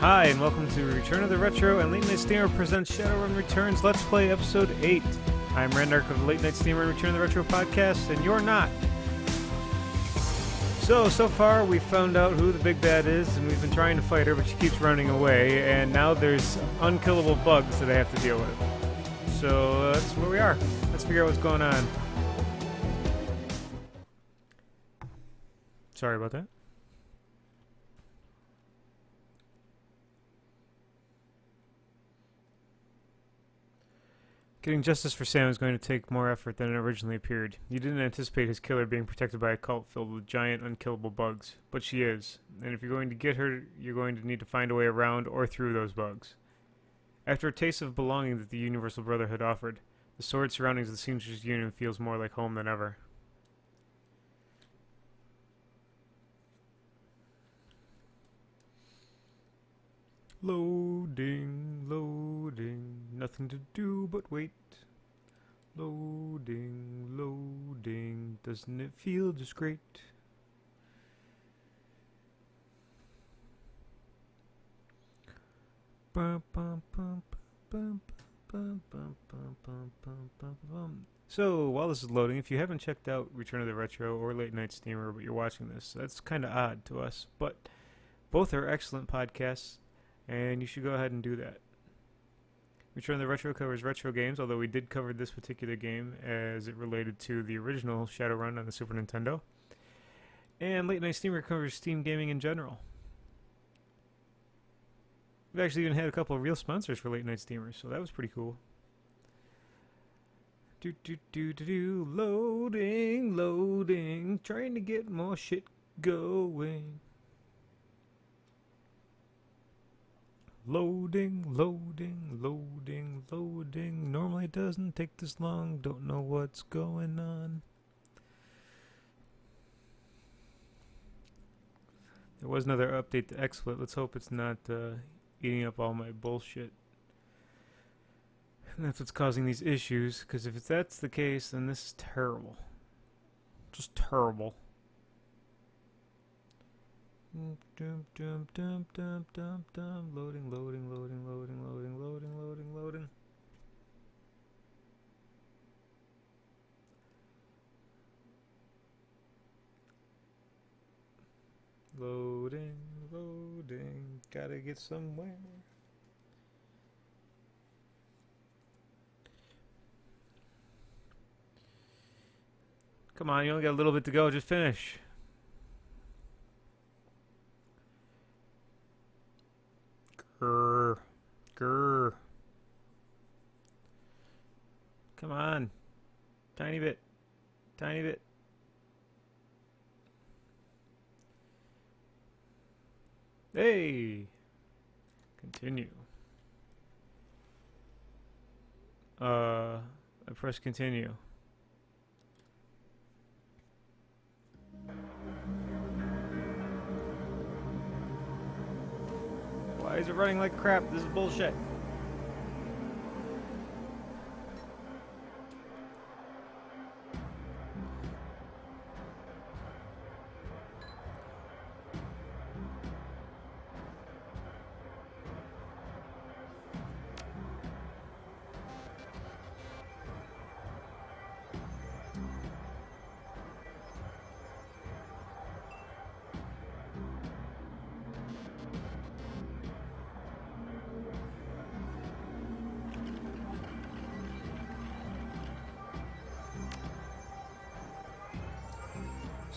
Hi, and welcome to Return of the Retro and Late Night Steamer presents Shadowrun Returns Let's Play Episode 8. I'm Randark of the Late Night Steamer and Return of the Retro podcast, and you're not. So far we found out who the big bad is, and we've been trying to fight her, but she keeps running away, and now there's unkillable bugs that I have to deal with. So that's where we are. Let's figure out what's going on. Sorry about that. Getting justice for Sam is going to take more effort than it originally appeared. You didn't anticipate his killer being protected by a cult filled with giant, unkillable bugs. But she is. And if you're going to get her, you're going to need to find a way around or through those bugs. After a taste of belonging that the Universal Brotherhood offered, the sordid surroundings of the Seamstress Union feels more like home than ever. Loading, loading, nothing to do but wait. Loading, loading, doesn't it feel just great? So, while this is loading, if you haven't checked out Return of the Retro or Late Night Steamer, but you're watching this, that's kind of odd to us, but both are excellent podcasts. And you should go ahead and do that. Return of the Retro covers retro games, although we did cover this particular game as it related to the original Shadowrun on the Super Nintendo. And Late Night Steamer covers Steam gaming in general. We've actually even had a couple of real sponsors for Late Night Steamers, so that was pretty cool. Loading, loading, trying to get more shit going. Loading, loading, loading, loading. Normally it doesn't take this long. Don't know what's going on. There was another update to XSplit. Let's hope it's not eating up all my bullshit. And that's what's causing these issues. Because if that's the case, then this is terrible. Just terrible. Loading, loading, loading, loading, loading, loading, loading, loading. Loading, loading, gotta get somewhere. Come on, you only got a little bit to go, just finish. Grr. Grr. Come on. Tiny bit. Tiny bit. Hey! Continue. I press continue. Why is it running like crap? This is bullshit.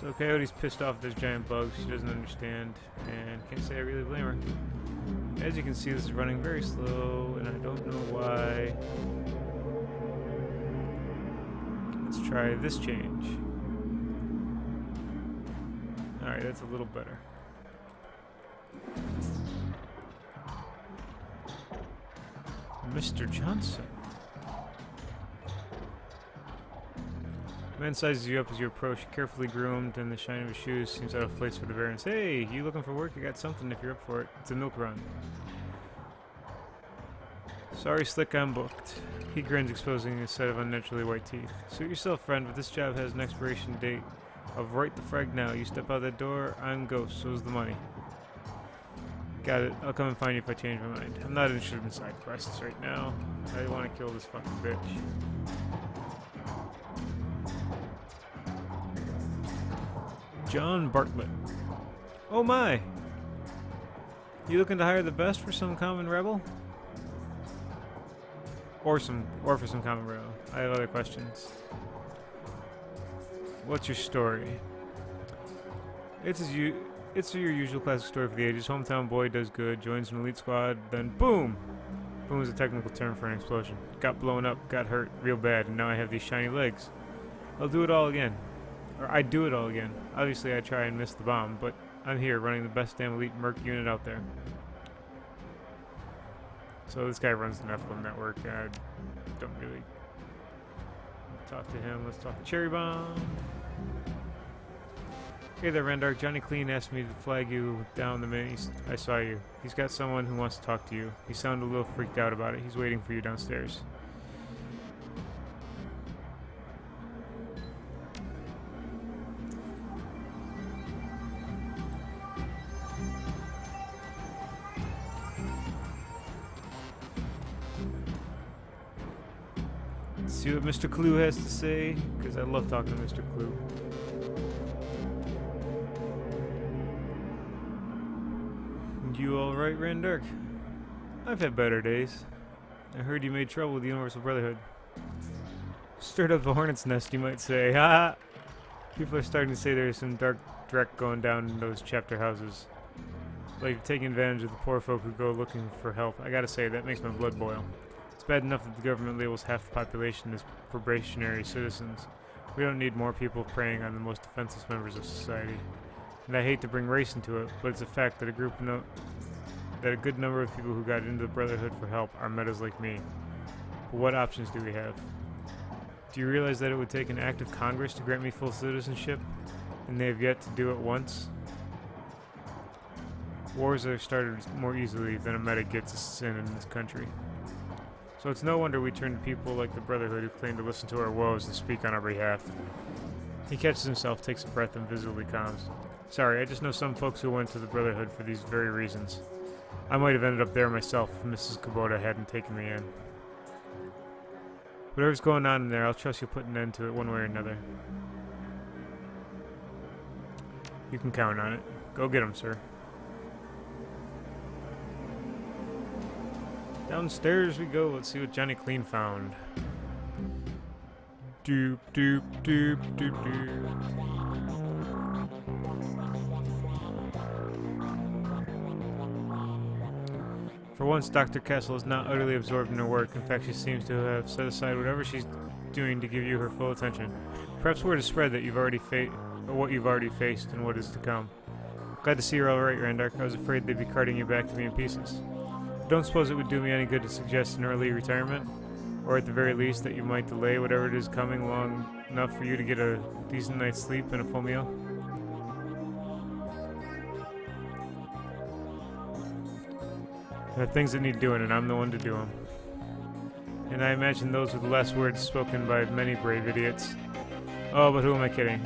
So Coyote's pissed off at this giant bug. She doesn't understand, and can't say I really blame her. As you can see, this is running very slow, and I don't know why. Let's try this change. Alright, that's a little better. Mr. Johnson. Man sizes you up as you approach, carefully groomed, and the shine of his shoes seems out of place for the variance. Hey, you looking for work? You got something if you're up for it. It's a milk run. Sorry, Slick, I'm booked. He grins, exposing a set of unnaturally white teeth. Suit yourself, friend, but this job has an expiration date of right the frag now. You step out that door, I'm ghost, so's the money. Got it. I'll come and find you if I change my mind. I'm not interested in side quests right now. I want to kill this fucking bitch. John Bartlett. Oh my! You looking to hire the best for some common rebel? Or for some common rebel. I have other questions. What's your story? It's your usual classic story for the ages. Hometown boy does good, joins an elite squad, then boom! Boom is a technical term for an explosion. Got blown up, got hurt real bad, and now I have these shiny legs. I'll do it all again. Or I do it all again. Obviously I try and miss the bomb, but I'm here running the best damn elite merc unit out there. So this guy runs the Nephilim network. I don't really talk to him. Let's talk to Cherry Bomb. Hey there, Randark. Johnny Clean asked me to flag you down the minute I saw you. He's got someone who wants to talk to you. He sounded a little freaked out about it. He's waiting for you downstairs. Let's see what Mr. Clue has to say, because I love talking to Mr. Clue. You alright, Randark? I've had better days. I heard you made trouble with the Universal Brotherhood. Stirred up the hornet's nest, you might say. Ha! People are starting to say there's some dark dreck going down in those chapter houses. Like taking advantage of the poor folk who go looking for help. I gotta say, that makes my blood boil. It's bad enough that the government labels half the population as probationary citizens. We don't need more people preying on the most defenseless members of society. And I hate to bring race into it, but it's a fact that a good number of people who got into the Brotherhood for help are metas like me. But what options do we have? Do you realize that it would take an act of Congress to grant me full citizenship? And they have yet to do it once? Wars are started more easily than a meta gets a sin in this country. So it's no wonder we turn to people like the Brotherhood who claim to listen to our woes and speak on our behalf. He catches himself, takes a breath, and visibly calms. Sorry, I just know some folks who went to the Brotherhood for these very reasons. I might have ended up there myself if Mrs. Kubota hadn't taken me in. Whatever's going on in there, I'll trust you'll put an end to it one way or another. You can count on it. Go get him, sir. Downstairs we go. Let's see what Johnny Clean found. Doop, doop, doop, doop, doop. For once, Dr. Kessel is not utterly absorbed in her work. In fact, she seems to have set aside whatever she's doing to give you her full attention. Perhaps word is spread that what you've already faced and what is to come. Glad to see you're all right, Randark. I was afraid they'd be carting you back to me in pieces. I don't suppose it would do me any good to suggest an early retirement, or at the very least that you might delay whatever it is coming long enough for you to get a decent night's sleep and a full meal. There are things that need doing, and I'm the one to do them. And I imagine those were the last words spoken by many brave idiots. Oh, but who am I kidding?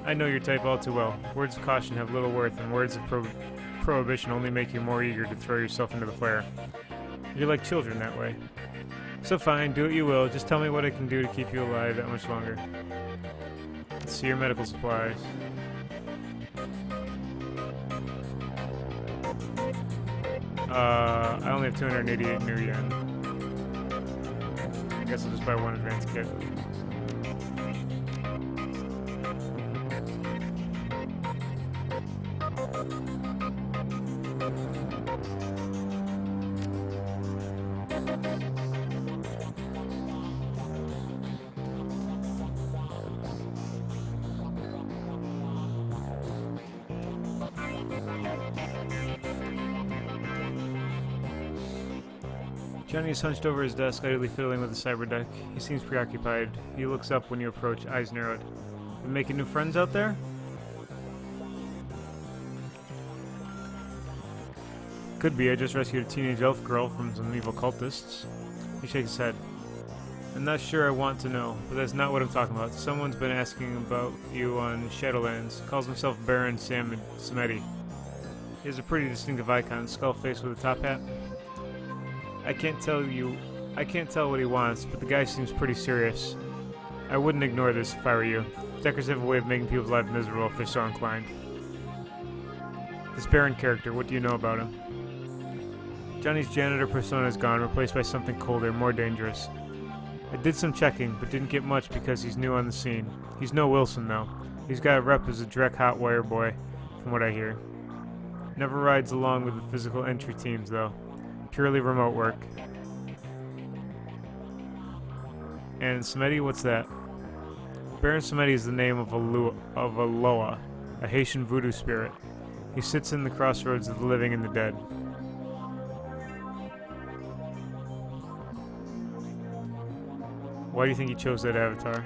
I know your type all too well. Words of caution have little worth, and words of prohibition only make you more eager to throw yourself into the flare. You're like children that way. So fine, do what you will. Just tell me what I can do to keep you alive that much longer. Let's see your medical supplies. I only have 288 new yen. I guess I'll just buy one advanced kit. Johnny is hunched over his desk, idly fiddling with the cyberdeck. He seems preoccupied. He looks up when you approach, eyes narrowed. Been making new friends out there? Could be. I just rescued a teenage elf girl from some evil cultists. He shakes his head. I'm not sure I want to know, but that's not what I'm talking about. Someone's been asking about you on Shadowlands. Calls himself Baron Samedi. He has a pretty distinctive icon, skull face with a top hat. I can't tell what he wants, but the guy seems pretty serious. I wouldn't ignore this if I were you. Deckers have a way of making people's lives miserable if they're so inclined. This Baron character, what do you know about him? Johnny's janitor persona is gone, replaced by something colder, more dangerous. I did some checking, but didn't get much because he's new on the scene. He's no Wilson, though. He's got a rep as a direct hot wire boy, from what I hear. Never rides along with the physical entry teams, though. Purely remote work. And Samedi, what's that? Baron Samedi is the name of a Loa, a Haitian voodoo spirit. He sits in the crossroads of the living and the dead. Why do you think he chose that avatar?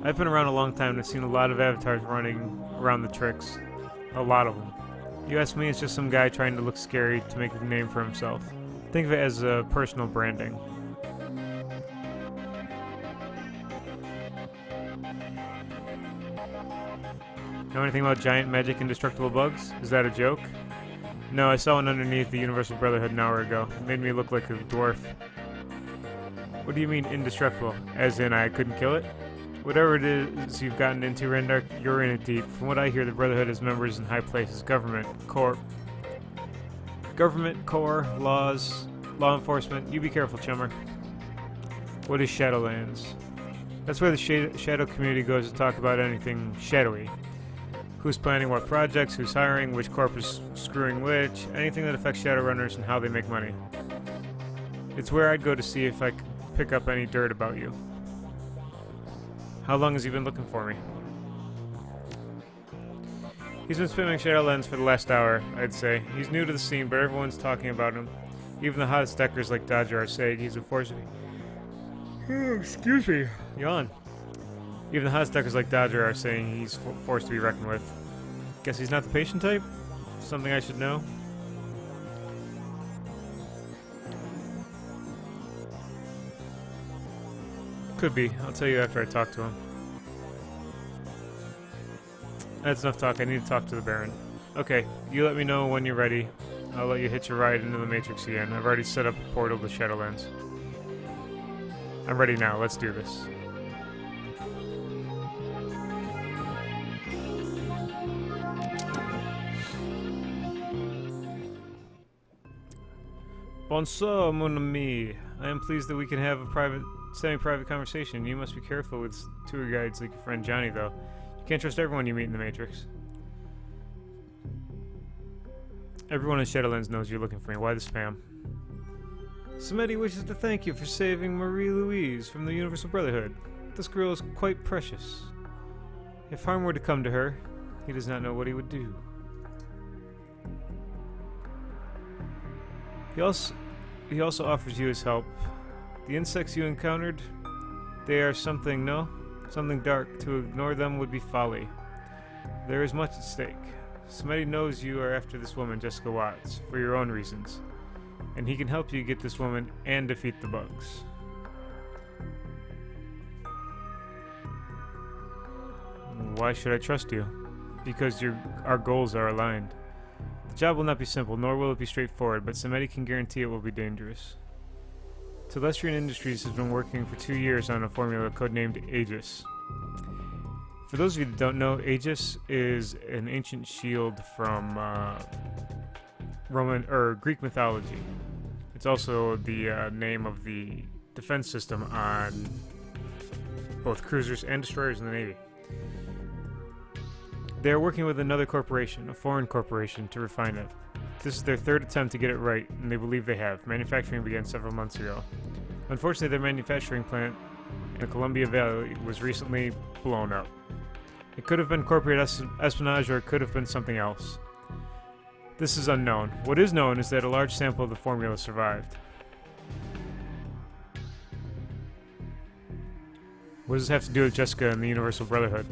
I've been around a long time and I've seen a lot of avatars running around the tricks. A lot of them. You ask me, it's just some guy trying to look scary to make a name for himself. Think of it as personal branding. Know anything about giant magic indestructible bugs? Is that a joke? No, I saw one underneath the Universal Brotherhood an hour ago. It made me look like a dwarf. What do you mean indestructible? As in I couldn't kill it? Whatever it is you've gotten into, Rendark, you're in it deep. From what I hear, the Brotherhood has members in high places. Government, corps, laws, law enforcement. You be careful, chummer. What is Shadowlands? That's where the shadow community goes to talk about anything shadowy. Who's planning what projects, who's hiring, which corp is screwing which, anything that affects Shadowrunners and how they make money. It's where I'd go to see if I could pick up any dirt about you. How long has he been looking for me? He's been spamming Shadowlands for the last hour, I'd say. He's new to the scene, but everyone's talking about him. Even the hottest deckers like Dodger are saying he's a force. Excuse me. Yawn. Even the hottest deckers like Dodger are saying he's forced to be reckoned with. Guess he's not the patient type? Something I should know? Could be. I'll tell you after I talk to him. That's enough talk. I need to talk to the Baron. Okay, you let me know when you're ready. I'll let you hitch a ride into the Matrix again. I've already set up a portal to Shadowlands. I'm ready now. Let's do this. Bonsoir, mon ami. I am pleased that we can have a semi-private conversation. You must be careful with tour guides like your friend Johnny, though. You can't trust everyone you meet in the Matrix. Everyone in Shadowlands knows you're looking for me. Why the spam? Samedi wishes to thank you for saving Marie-Louise from the Universal Brotherhood. This girl is quite precious. If harm were to come to her, he does not know what he would do. He also offers you his help. The insects you encountered, they are something dark. To ignore them would be folly. There is much at stake. Samedi knows you are after this woman, Jessica Watts, for your own reasons. And he can help you get this woman and defeat the bugs. Why should I trust you? Because our goals are aligned. The job will not be simple, nor will it be straightforward, but Samedi can guarantee it will be dangerous. Telestrian Industries has been working for 2 years on a formula codenamed Aegis. For those of you that don't know, Aegis is an ancient shield from Roman or Greek mythology. It's also the name of the defense system on both cruisers and destroyers in the Navy. They are working with another corporation, a foreign corporation, to refine it. This is their third attempt to get it right, and they believe they have. Manufacturing began several months ago. Unfortunately, their manufacturing plant in the Columbia Valley was recently blown up. It could have been corporate espionage, or it could have been something else. This is unknown. What is known is that a large sample of the formula survived. What does this have to do with Jessica and the Universal Brotherhood?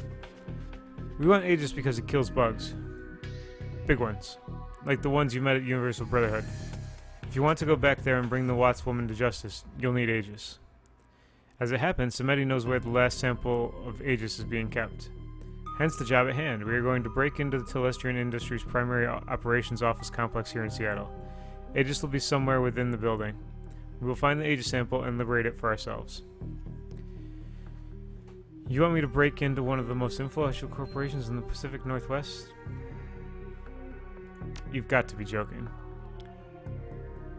We want Aegis because it kills bugs. Big ones. Like the ones you met at Universal Brotherhood. If you want to go back there and bring the Watts woman to justice, you'll need Aegis. As it happens, Samedi knows where the last sample of Aegis is being kept. Hence the job at hand. We are going to break into the Telestrian Industries' primary operations office complex here in Seattle. Aegis will be somewhere within the building. We will find the Aegis sample and liberate it for ourselves. You want me to break into one of the most influential corporations in the Pacific Northwest? You've got to be joking.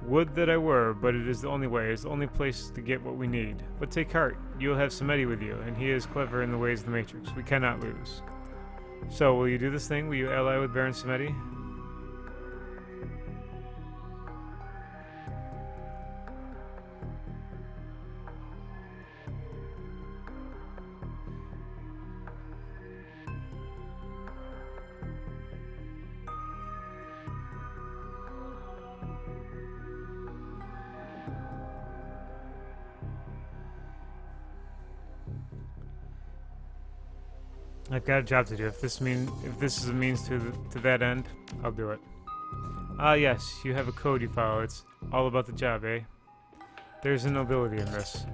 Would that I were, but it is the only way. It's the only place to get what we need. But take heart. You will have Samedi with you, and he is clever in the ways of the Matrix. We cannot lose. So, will you do this thing? Will you ally with Baron Samedi? I've got a job to do. If this is a means to that end, I'll do it. Ah, yes, you have a code you follow. It's all about the job, eh? There's a nobility in this.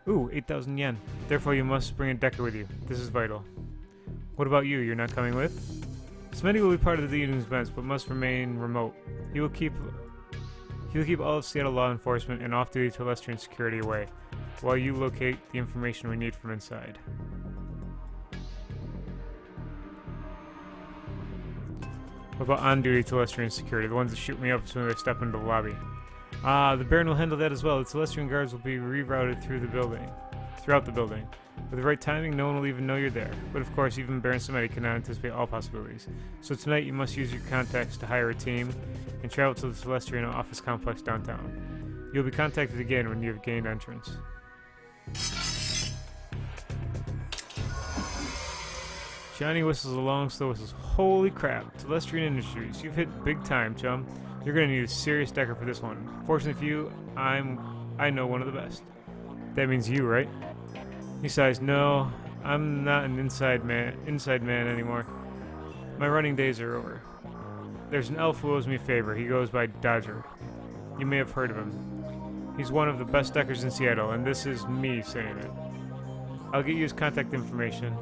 Ooh, 8,000 yen. Therefore, you must bring a decker with you. This is vital. What about you? You're not coming with? Smitty will be part of the evening's events, but must remain remote. He will keep all of Seattle law enforcement and off-duty Telestrian security away, while you locate the information we need from inside. What about on-duty Telestrian security, the ones that shoot me up as soon as I step into the lobby? The Baron will handle that as well. The Telestrian guards will be rerouted throughout the building. With the right timing, no one will even know you're there. But of course, even Baron Samedi cannot anticipate all possibilities. So tonight, you must use your contacts to hire a team and travel to the Telestrian office complex downtown. You'll be contacted again when you have gained entrance. Johnny whistles a long, slow whistles. Holy crap, Telestrian Industries, you've hit big time, chum. You're gonna need a serious decker for this one. Fortunately for you, I know one of the best. That means you, right? He sighs, no, I'm not an inside man anymore. My running days are over. There's an elf who owes me a favor. He goes by Dodger. You may have heard of him. He's one of the best deckers in Seattle, and this is me saying it. I'll get you his contact information.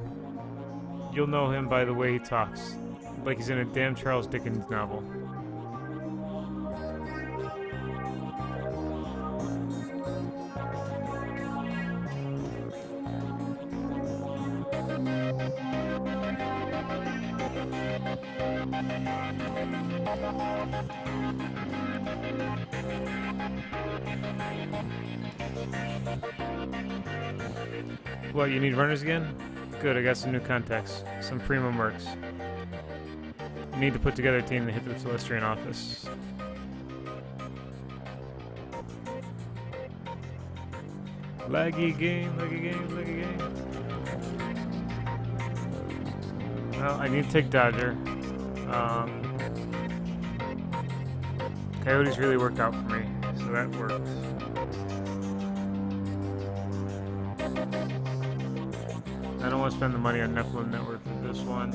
You'll know him by the way he talks, like he's in a damn Charles Dickens novel. What, you need runners again? Good, I got some new contacts. Some primo mercs. You need to put together a team to hit the Telestrian office. Laggy game, laggy game, laggy game. Well, I need to take Dodger. Coyotes really worked out for me, so that works. I don't want to spend the money on Nephilim Network for this one.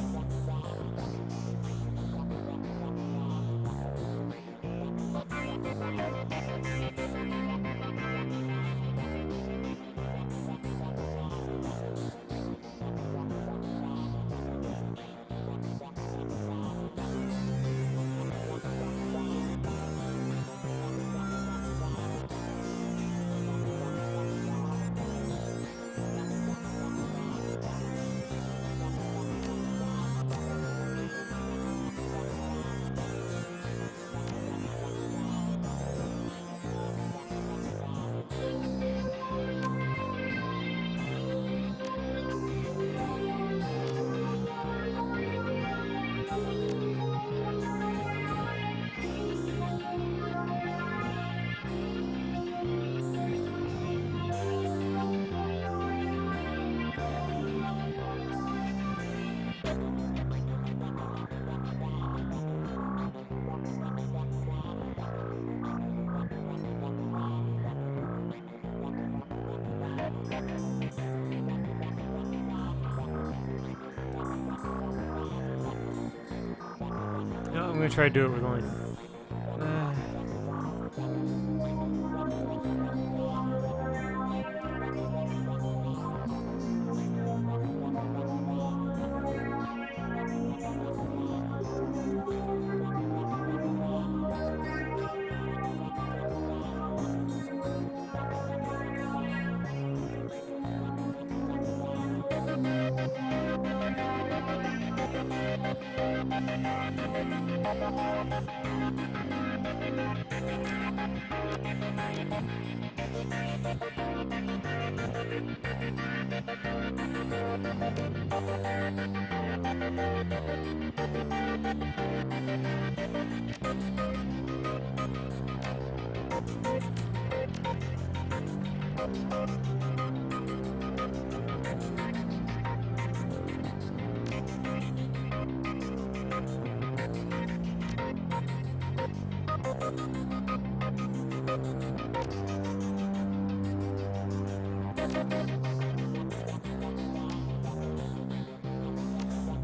No, I'm gonna try to do it with only.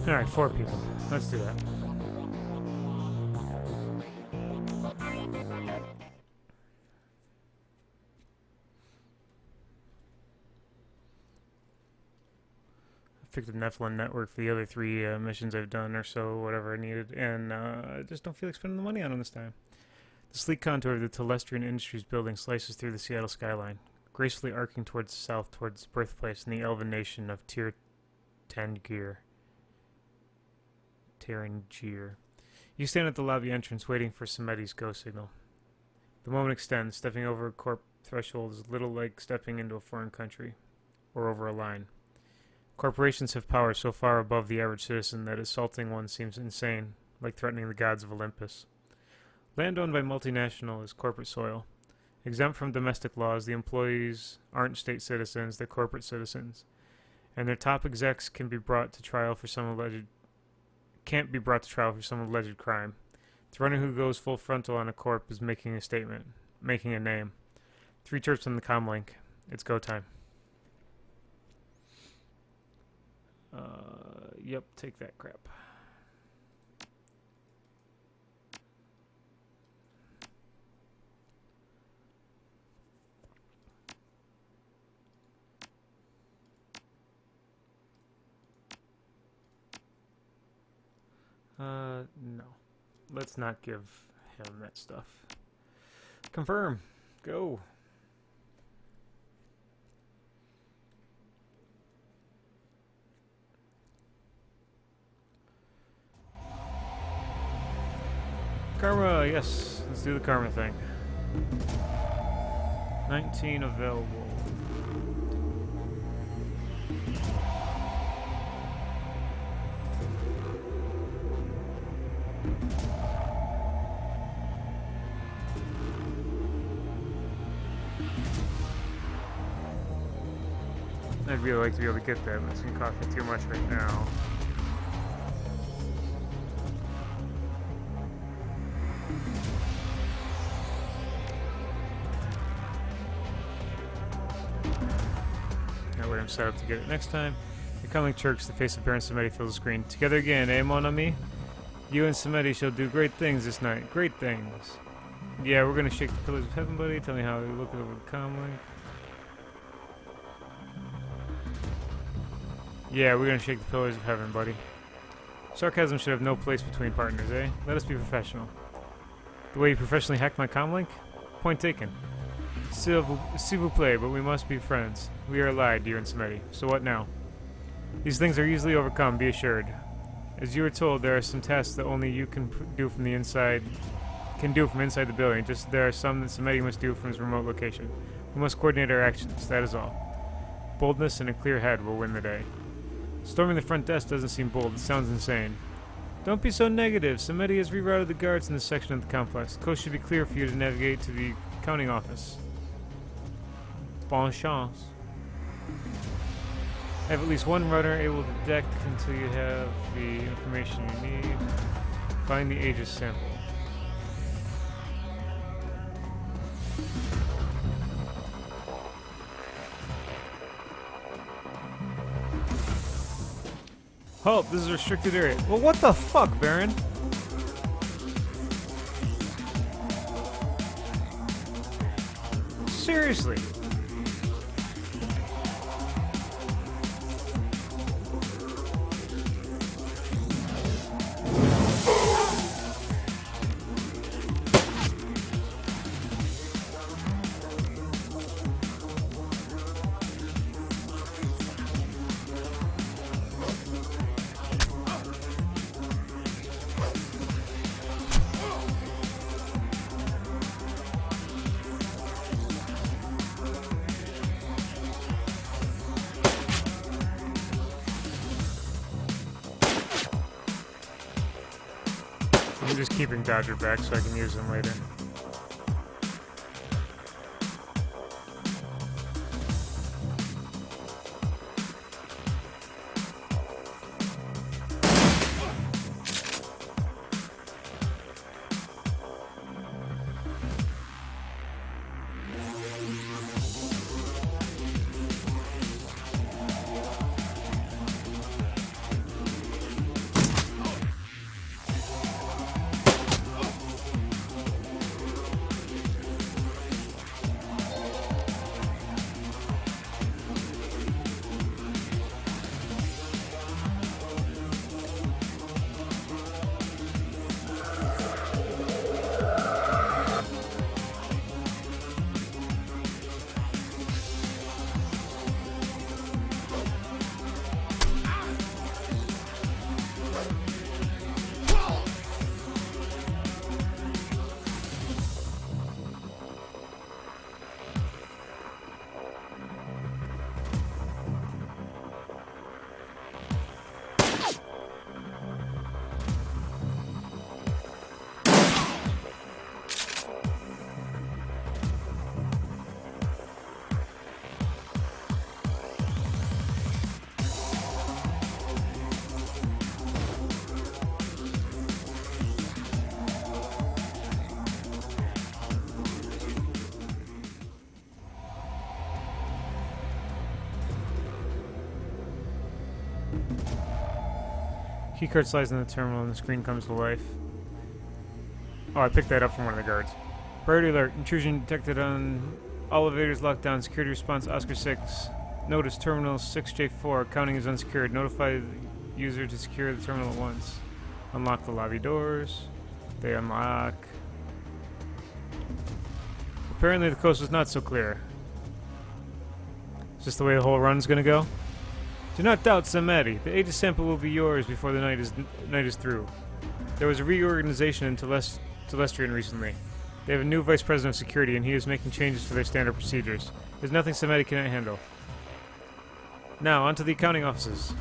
Alright, 4 people. Let's do that. Picked the Nephilim network for the other 3 missions I've done or so, whatever I needed, and I just don't feel like spending the money on them this time. The sleek contour of the Telestrian Industries building slices through the Seattle skyline, gracefully arcing towards the south, towards the birthplace in the elven nation of Tangier. You stand at the lobby entrance waiting for Samedi's go signal. The moment extends. Stepping over a corp threshold is little like stepping into a foreign country, or over a line. Corporations have power so far above the average citizen that assaulting one seems insane, like threatening the gods of Olympus. Land owned by multinational is corporate soil. Exempt from domestic laws, the employees aren't state citizens, they're corporate citizens. And their top execs can't be brought to trial for some alleged crime. The runner who goes full frontal on a corp is making a statement, making a name. 3 chirps on the comlink. It's go time. Yep, take that crap. No. Let's not give him that stuff. Confirm. Go. Karma, yes. Let's do the karma thing. 19 available. I'd really like to be able to get that, but it's going to cost me too much right now. That way I'm set up to get it next time. The coming church, the face of Baron Samedi fills the screen. Together again, eh, mon ami? You and Samedi shall do great things this night. Great things. Yeah, we're going to shake the pillars of heaven, buddy. Tell me how we look over the comlink. Yeah, we're gonna shake the pillars of heaven, buddy. Sarcasm should have no place between partners, eh? Let us be professional. The way you professionally hacked my comlink? Point taken. S'il vous plaît, but we must be friends. We are allied, dear and Samedi. So what now? These things are easily overcome, be assured. As you were told, there are some tasks that only you can do from the inside. Can do from inside the building. Just there are some that Samedi must do from his remote location. We must coordinate our actions. That is all. Boldness and a clear head will win the day. Storming the front desk doesn't seem bold. It sounds insane. Don't be so negative. Samedi has rerouted the guards in this section of the complex. The coast should be clear for you to navigate to the accounting office. Bonne chance. Have at least one runner able to deck until you have the information you need. Find the Aegis sample. Halt, this is a restricted area. Well, what the fuck, Baron? Seriously. I'm just keeping Dodger back so I can use him later. Keycard slides in the terminal and the screen comes to life. Oh, I picked that up from one of the guards. Priority alert. Intrusion detected on all elevators locked down. Security response Oscar 6. Notice terminal 6J4. Counting is unsecured. Notify the user to secure the terminal at once. Unlock the lobby doors. They unlock. Apparently the coast was not so clear. Is this the way the whole run's gonna go? Do not doubt, Samadi. The Aegis sample will be yours before the night is through. There was a reorganization in Telestrian recently. They have a new vice president of security, and he is making changes to their standard procedures. There's nothing Samadi cannot handle. Now, on to the accounting offices.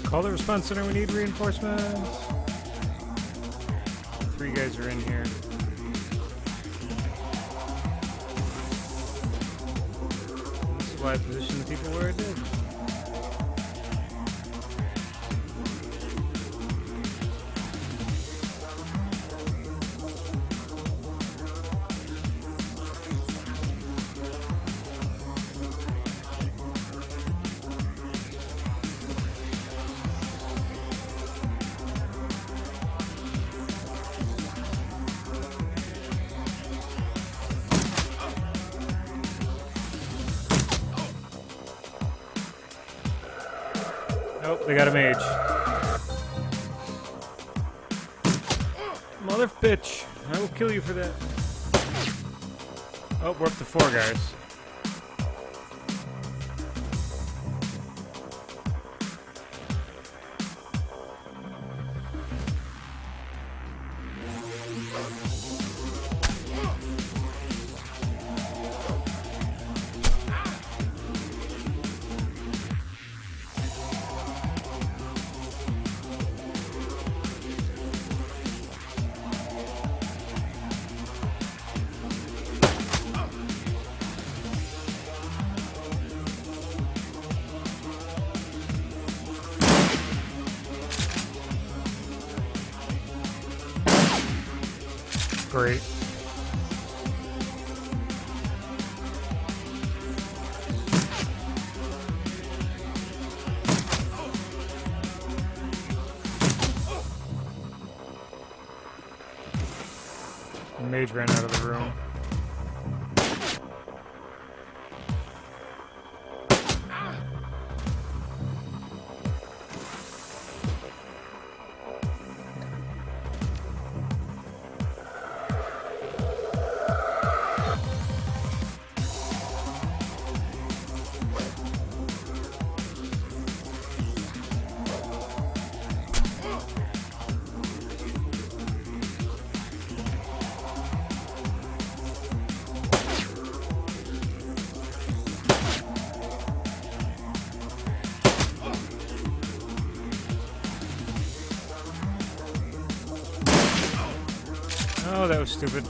Call the response center, we need reinforcements. 3 guys are in here. This is why I positioned the people where I did. Oh, they got a mage. Mother bitch. I will kill you for that. Oh, we're up to 4 guys. Great. The mage ran out of the room. Oh, that was stupid.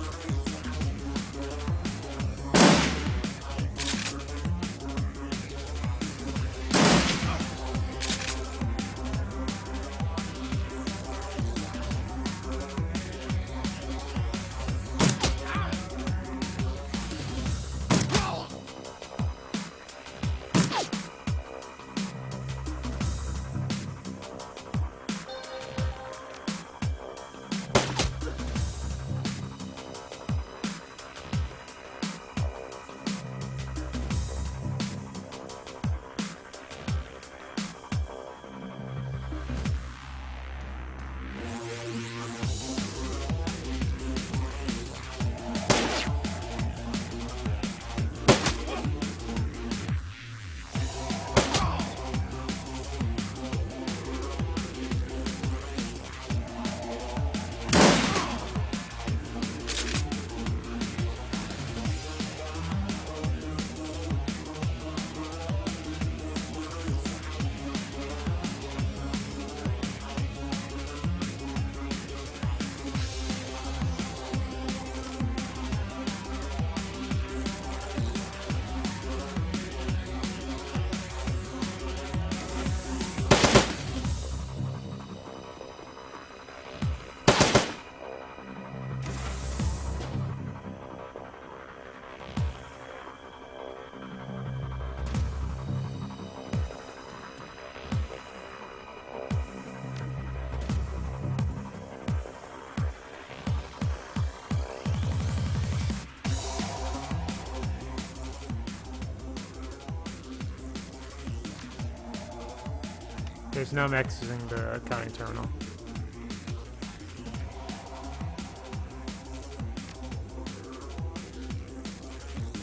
Okay, so now I'm accessing the accounting terminal.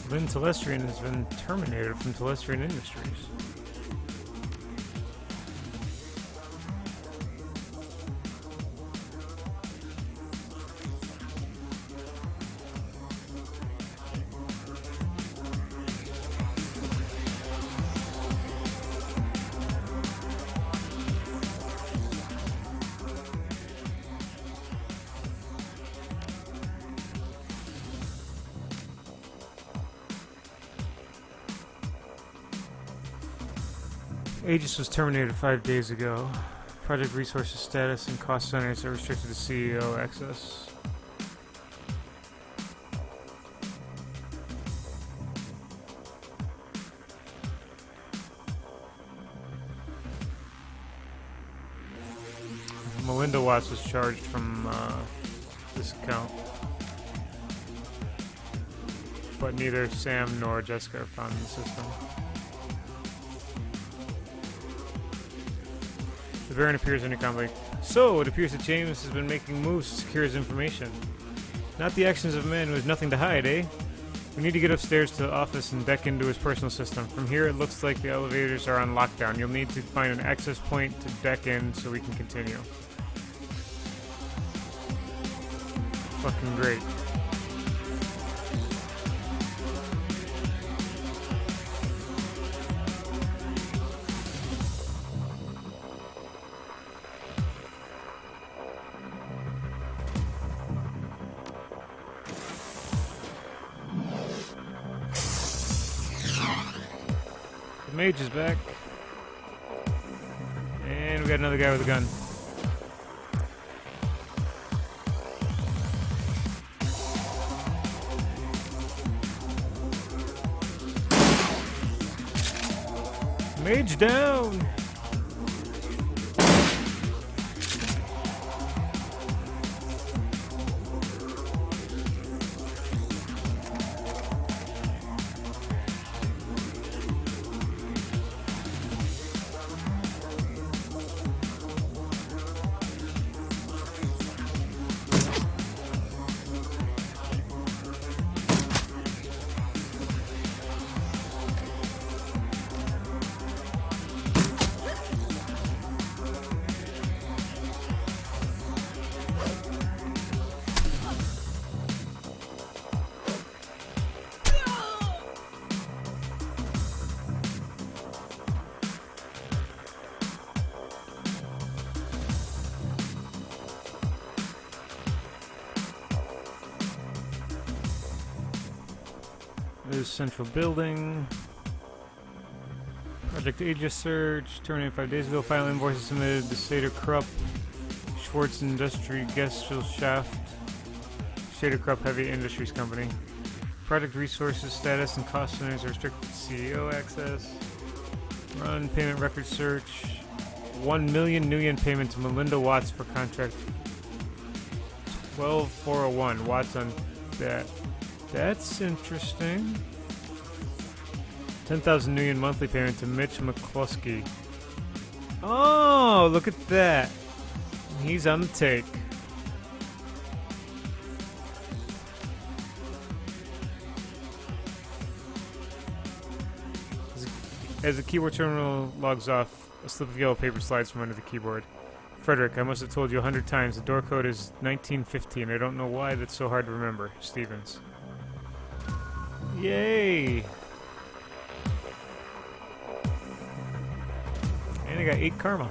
Lynn Telestrian has been terminated from Telestrian Industries. Aegis was terminated 5 days ago. Project resources status and cost centers are restricted to CEO access. Melinda Watts was charged from this account, but neither Sam nor Jessica are found in the system. Baron appears in your company. So, it appears that James has been making moves to secure his information. Not the actions of a man who has nothing to hide, eh? We need to get upstairs to the office and deck into his personal system. From here, it looks like the elevators are on lockdown. You'll need to find an access point to deck in so we can continue. Fucking great. The mage is back. And we got another guy with a gun. Mage down! There's central building. Project Aegis Search. Terminated 5 days ago. Final invoices submitted to Sader Krupp. Schwartz Industry Gesellschaft. Sader Krupp Heavy Industries Company. Project resources status and cost centers are restricted to CEO access. Run payment record search. 1 million new yen payment to Melinda Watts for contract 12401. Watts on that. That's interesting. 10,000 new yen monthly payment to Mitch McCluskey. Oh, look at that. He's on the take. As the keyboard terminal logs off, a slip of yellow paper slides from under the keyboard. Frederick, I must have told you 100 times. The door code is 1915. I don't know why that's so hard to remember. Stevens. Yay! And I got 8 karma.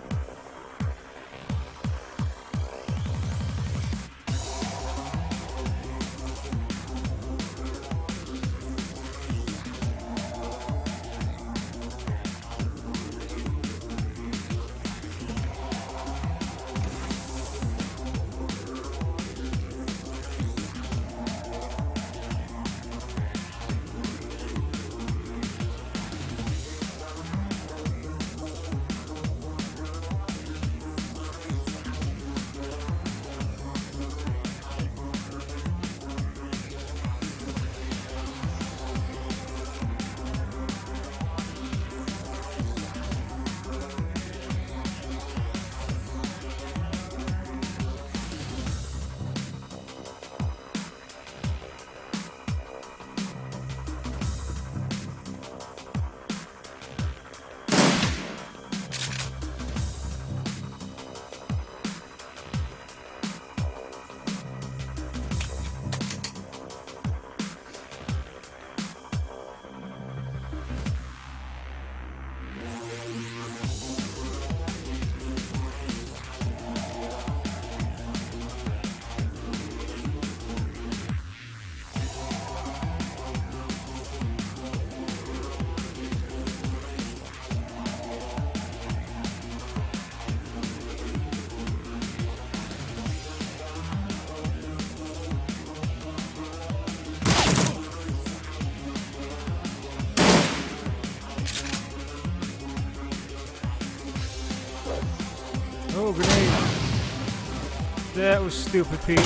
Oh, grenade. That was stupid, Pete.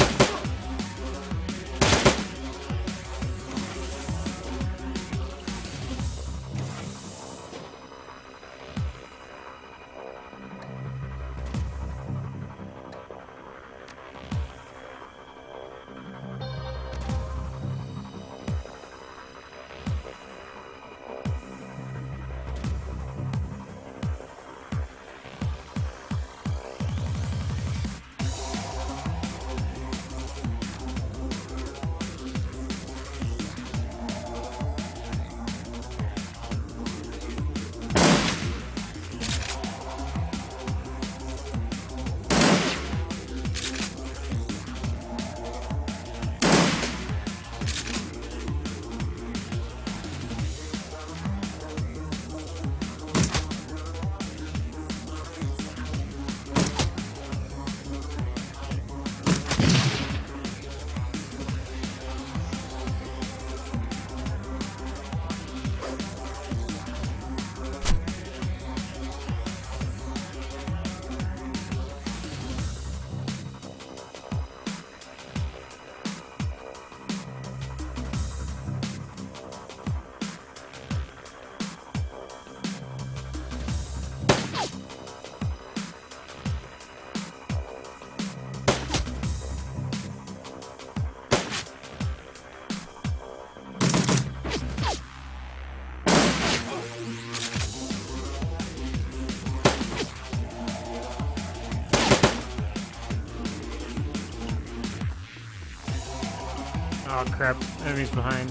Oh crap, enemies behind.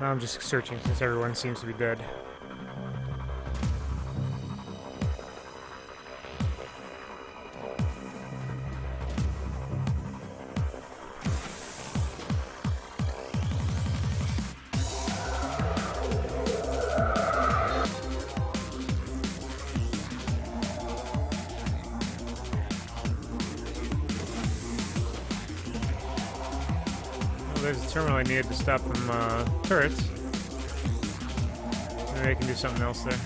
I'm just searching since everyone seems to be dead. There's a terminal I needed to stop them turrets. Maybe I can do something else there.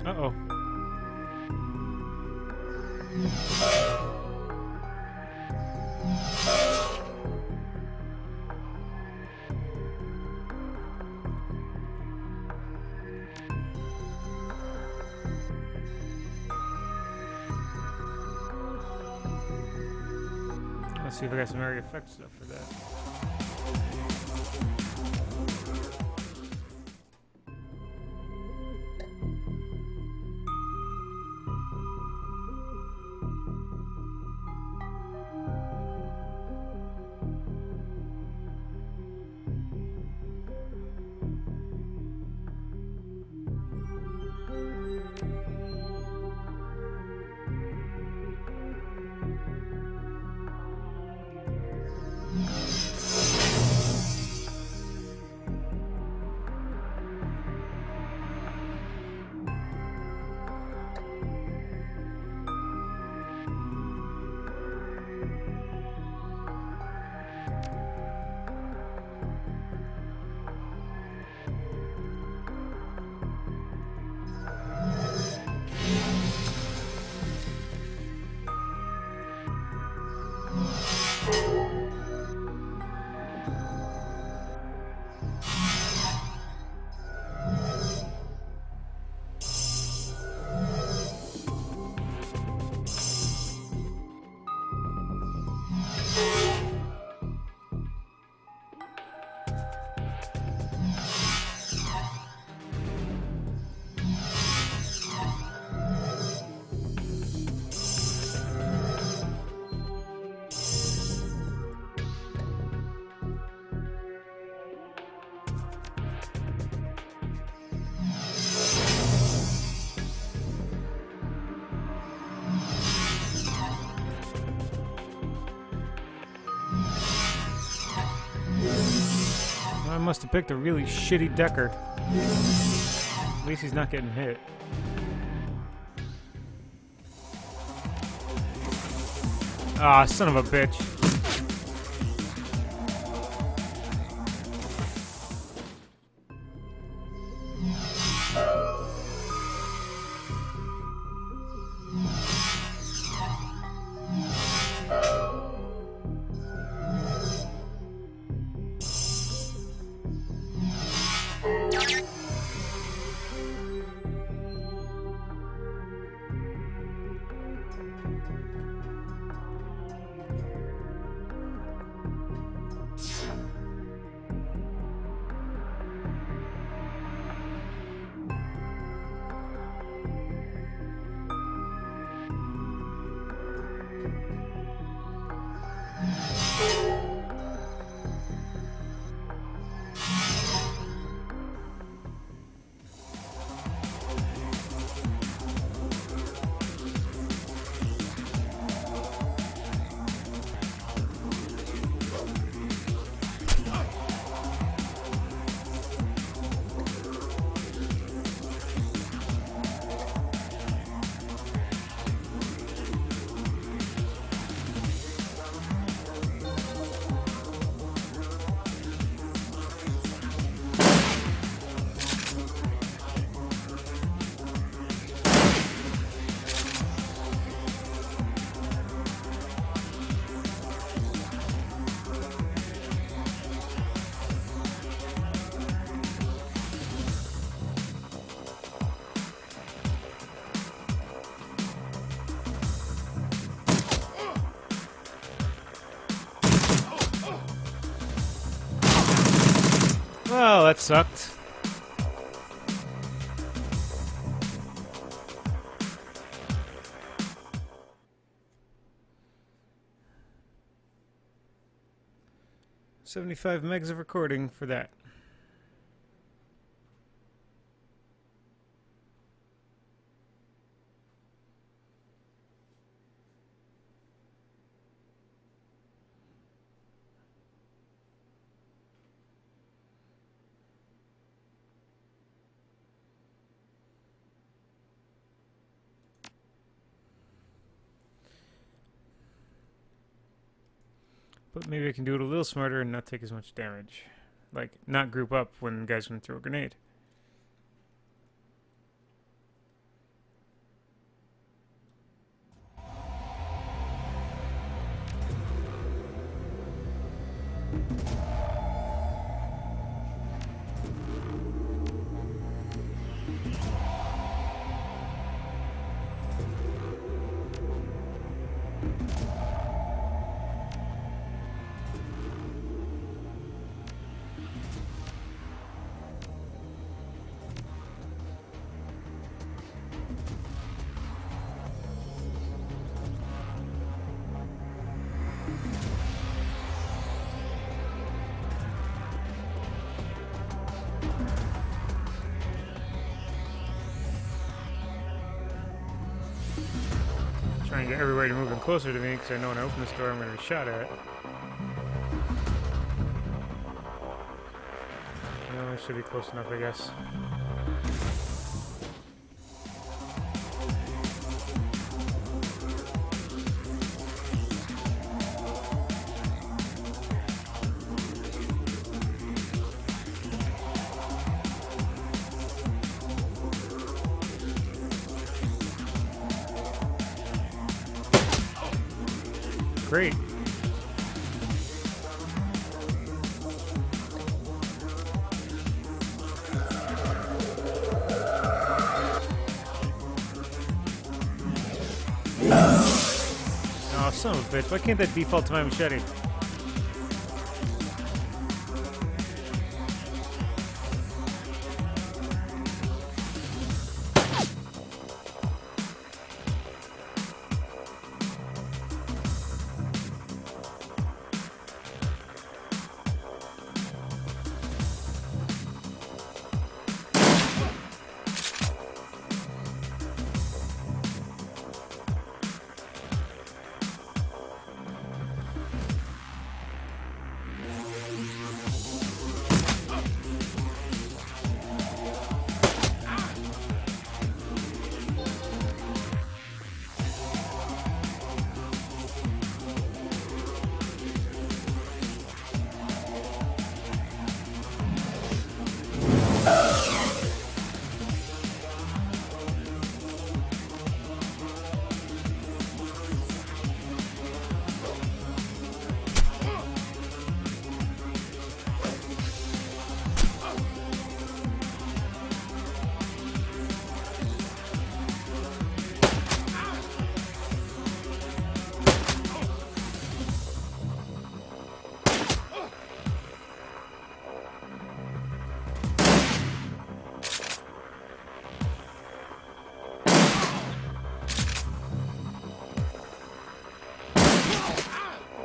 Uh-oh. Let's see if I got some area effect stuff for that. I must have picked a really shitty decker. At least he's not getting hit. Ah, son of a bitch. Well, that sucked. $75 megs of recording for that. But maybe I can do it a little smarter and not take as much damage. Like, not group up when the guy's going to throw a grenade. Trying to get everybody moving closer to me because I know when I open this door I'm going to be shot at. No, I should be close enough, I guess. Great. Oh, son of a bitch. Why can't that default to my machete?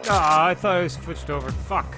Ah, I thought I was switched over. Fuck.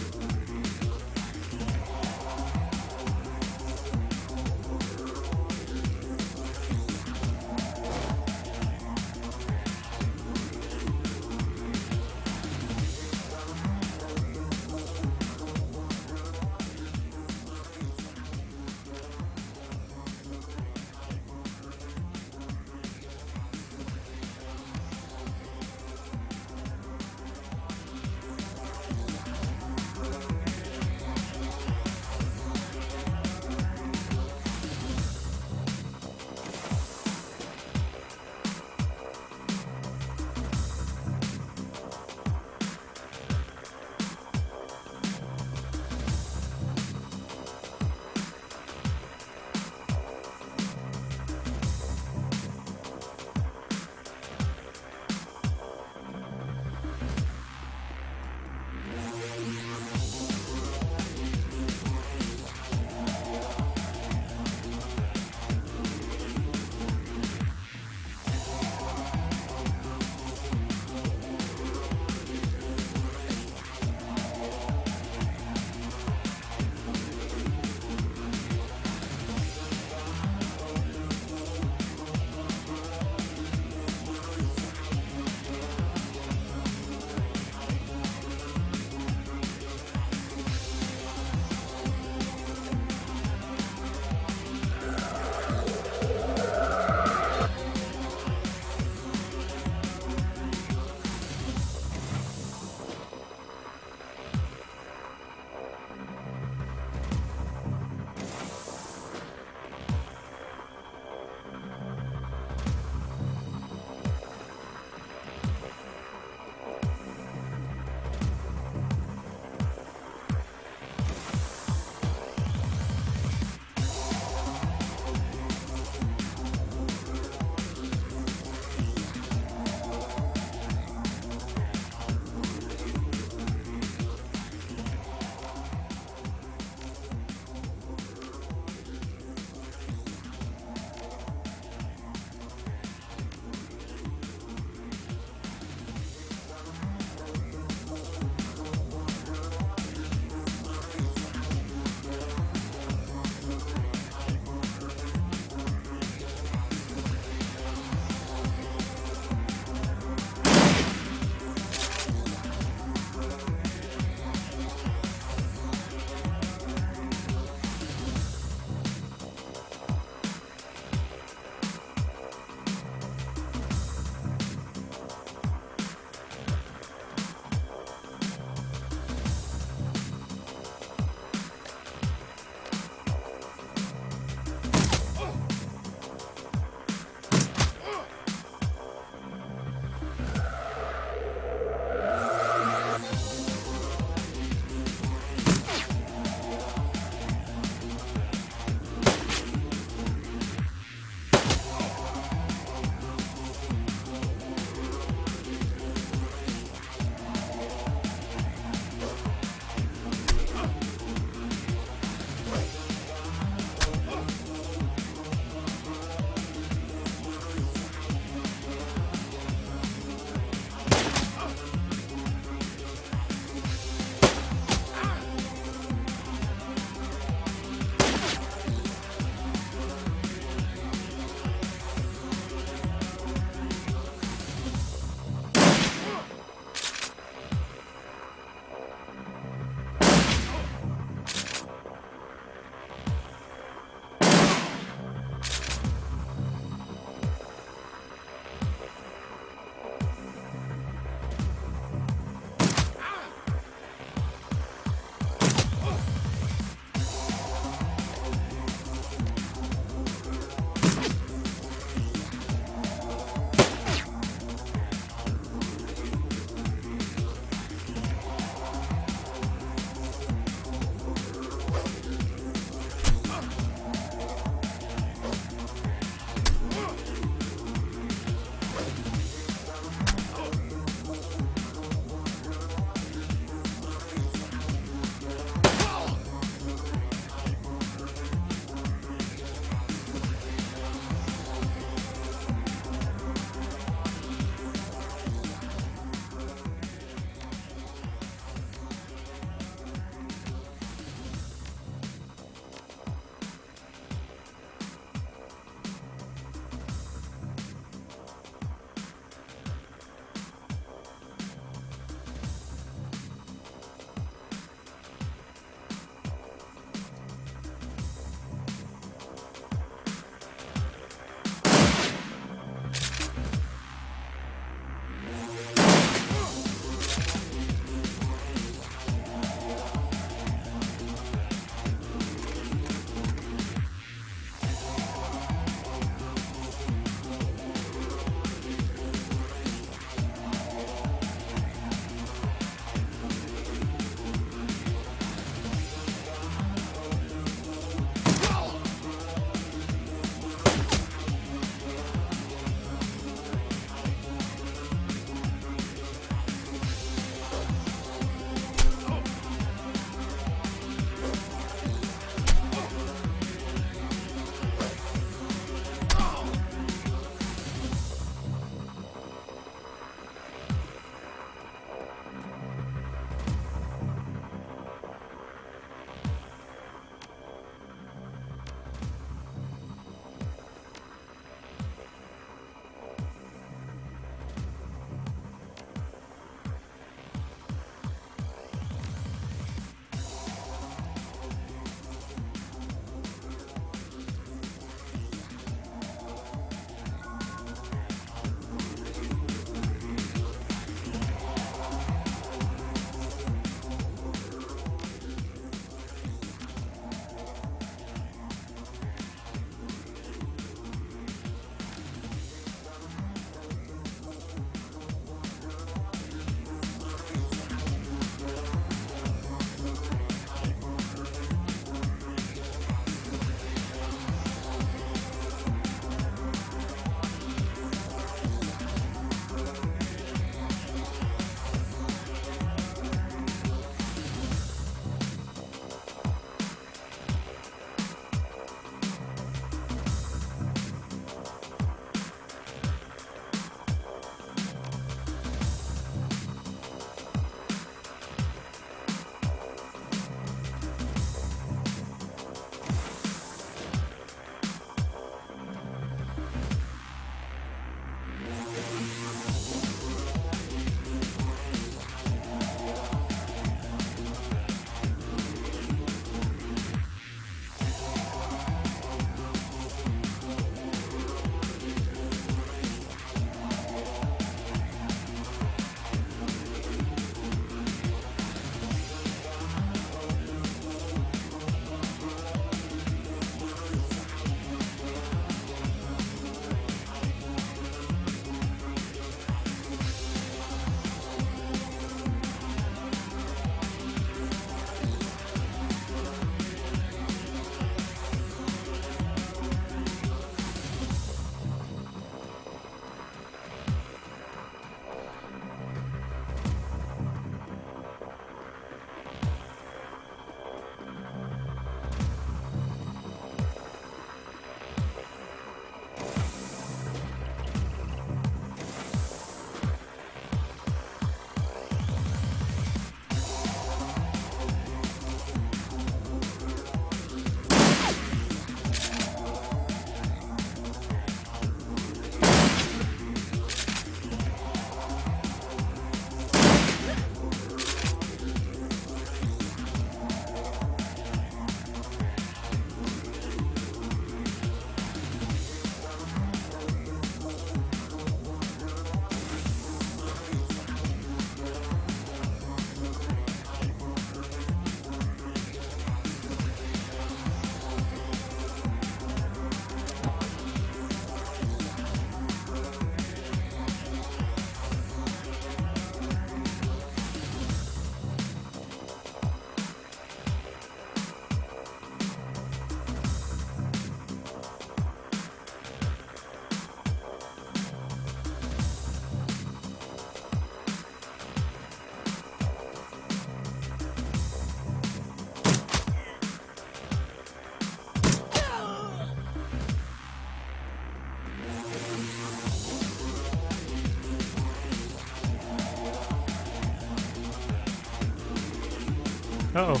Uh-oh.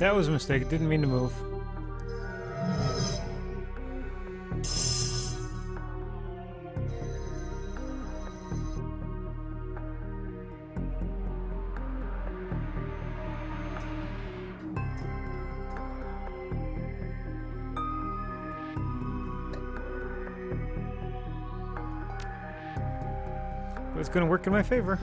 That was a mistake. Didn't mean to move. But it's going to work in my favor.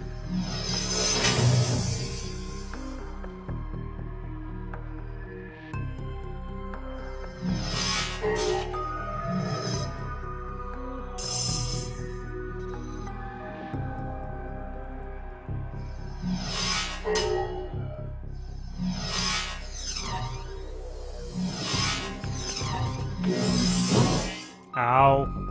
Ow.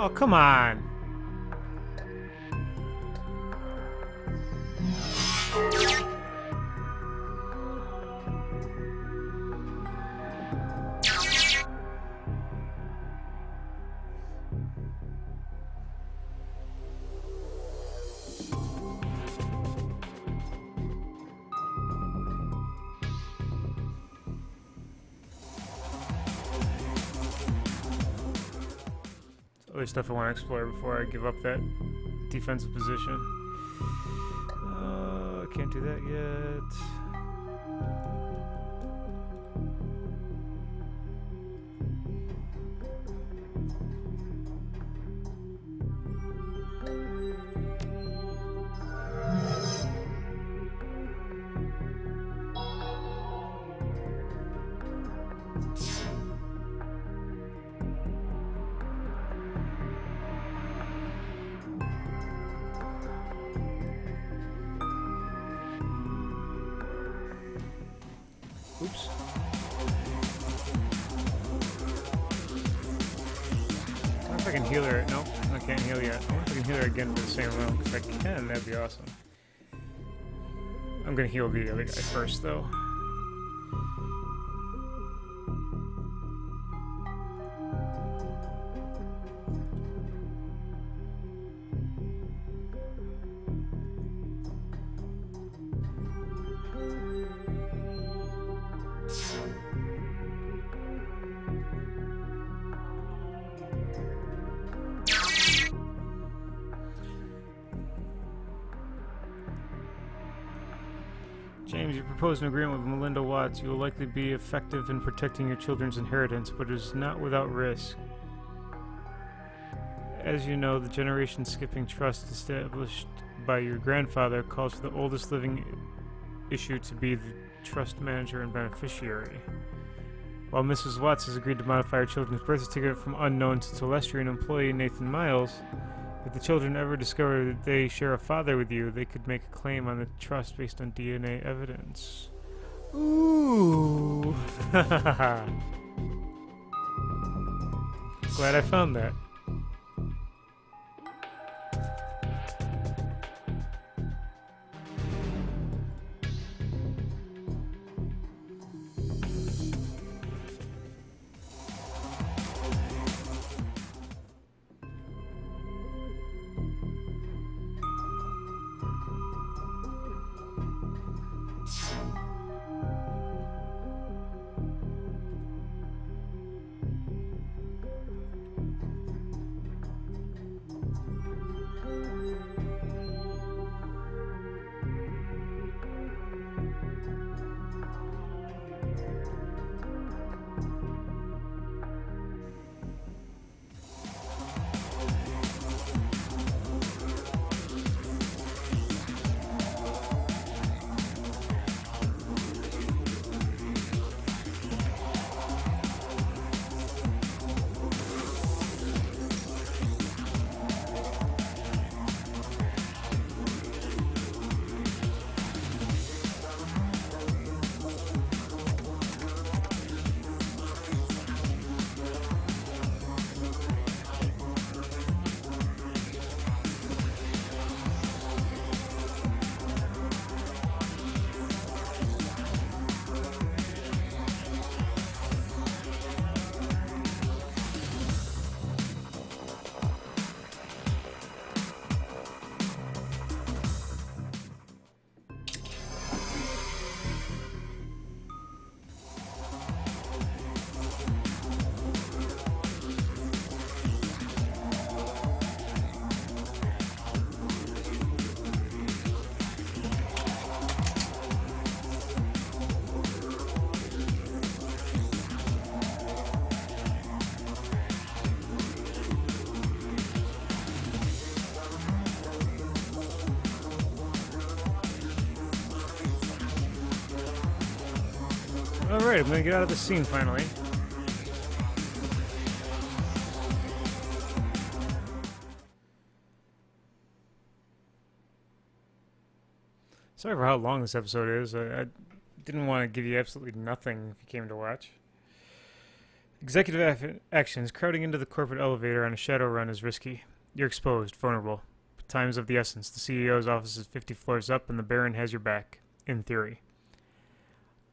Oh, come on. Other stuff I want to explore before I give up that defensive position. Can't do that yet. Oops. I wonder if I can heal her. Nope, I can't heal yet. I wonder if I can heal her again for the same room. If I can, that'd be awesome. I'm gonna heal the other guy first, though. James, you proposed an agreement with Melinda Watts. You will likely be effective in protecting your children's inheritance, but it is not without risk. As you know, the generation-skipping trust established by your grandfather calls for the oldest living issue to be the trust manager and beneficiary. While Mrs. Watts has agreed to modify her children's birth certificate from unknown to Telestrian employee Nathan Miles, if the children ever discover that they share a father with you, they could make a claim on the trust based on DNA evidence. Ooh. Glad I found that. Alright, I'm gonna get out of the scene finally. Sorry for how long this episode is. I didn't want to give you absolutely nothing if you came to watch. Executive actions. Crowding into the corporate elevator on a Shadowrun is risky. You're exposed, vulnerable. But time's of the essence. The CEO's office is 50 floors up, and the Baron has your back. In theory.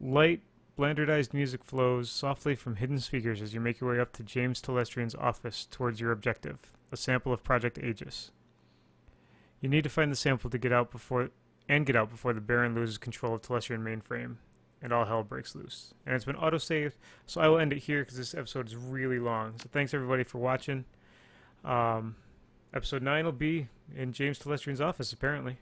Light, blandardized music flows softly from hidden speakers as you make your way up to James Telestrian's office towards your objective, a sample of Project Aegis. You need to find the sample to get out before the Baron loses control of Telestrian mainframe, and all hell breaks loose. And it's been autosaved, so I will end it here because this episode is really long. So thanks everybody for watching. Episode 9 will be in James Telestrian's office, apparently.